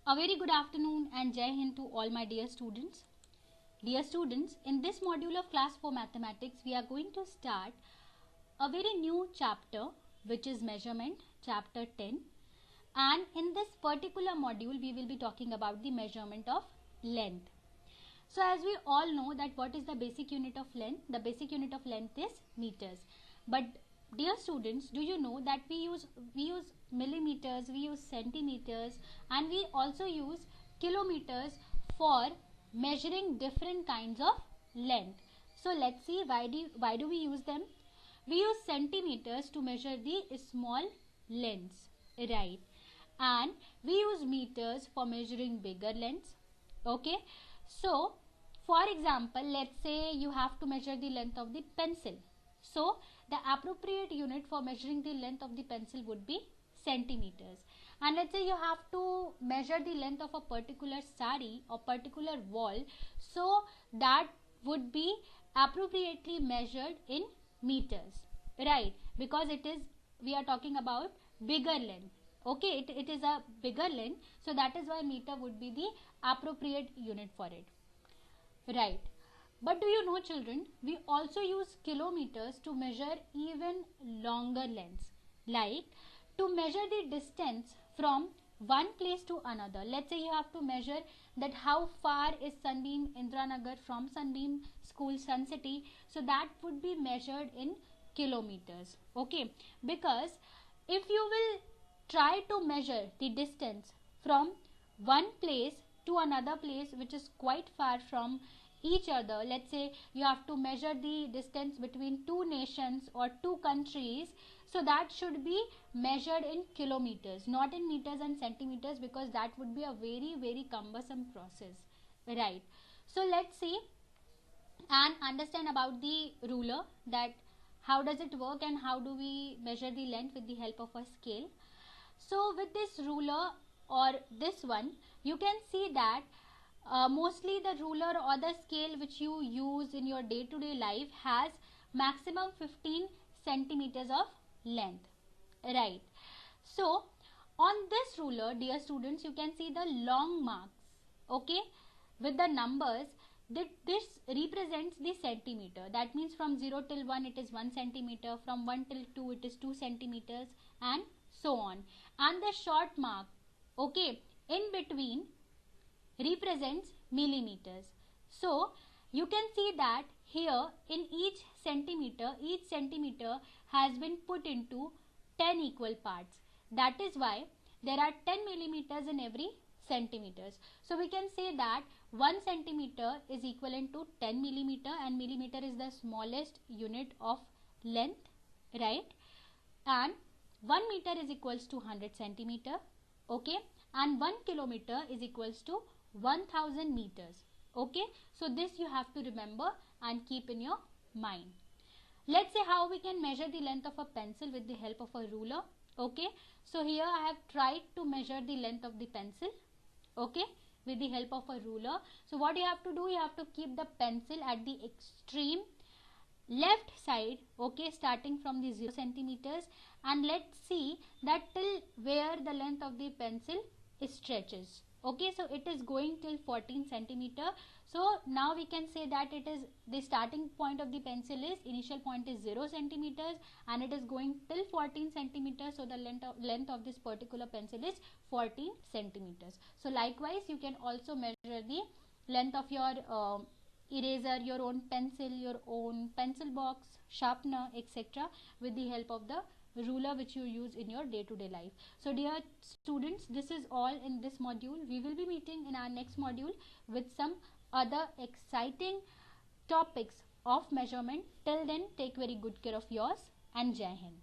A very good afternoon and Jai Hind to all my dear students. Dear students, in this module of class 4 mathematics, we are going to start a very new chapter which is measurement, chapter 10. And in this particular module, we will be talking about the measurement of length. So as we all know that what is the basic unit of length? The basic unit of length is meters. But dear students, do you know that we use millimeters, we use centimeters, and we also use kilometers for measuring different kinds of length. So let's see why do we use them? We use centimeters to measure the small lengths, right? And we use meters for measuring bigger lengths. Okay, so for example, let's say you have to measure the length of the pencil. So the appropriate unit for measuring the length of the pencil would be centimeters. And let's say you have to measure the length of a particular sari or particular wall, so that would be appropriately measured in meters, right? Because we are talking about bigger length. Okay, it is a bigger length, so that is why meter would be the appropriate unit for it, right? But do you know, children, we also use kilometers to measure even longer lengths, like to measure the distance from one place to another. Let's say you have to measure that how far is Sunbeam Indranagar from Sunbeam School Sun City, so that would be measured in kilometers. Okay, because if you will try to measure the distance from one place to another place which is quite far from each other, let's say you have to measure the distance between two nations or two countries, so that should be measured in kilometers, not in meters and centimeters, because that would be a very cumbersome process, right? So let's see and understand about the ruler, that how does it work and how do we measure the length with the help of a scale. So with this ruler or this one, you can see that mostly the ruler or the scale which you use in your day-to-day life has maximum 15 centimeters of length, right? So on this ruler, dear students, you can see the long marks, okay, with the numbers. This represents the centimeter. That means from 0 till 1 it is 1 centimeter, from 1 till 2 it is 2 centimeters, and so on. And the short mark, okay, in between represents millimeters. So you can see that here in each centimeter has been put into 10 equal parts. That is why there are 10 millimeters in every centimeters. So we can say that 1 centimeter is equivalent to 10 millimeter, and millimeter is the smallest unit of length, right? And 1 meter is equals to 100 centimeter, okay, and 1 kilometer is equals to 1000 meters. Okay, so this you have to remember and keep in your mind. Let's say how we can measure the length of a pencil with the help of a ruler. Okay, so here I have tried to measure the length of the pencil, okay, with the help of a ruler. So what you have to do, you have to keep the pencil at the extreme left side, okay, starting from the 0 centimeters, and let's see that till where the length of the pencil stretches. Okay, so it is going till 14 centimeter. So now we can say that it is the starting point of the pencil is, initial point is 0 centimeters, and it is going till 14 centimeters. So the length of this particular pencil is 14 centimeters. So likewise, you can also measure the length of your eraser, your own pencil, your own pencil box, sharpener, etc. with the help of the ruler which you use in your day-to-day life. So dear students, this is all in this module. We will be meeting in our next module with some other exciting topics of measurement. Till then, take very good care of yours, and Jai Hind.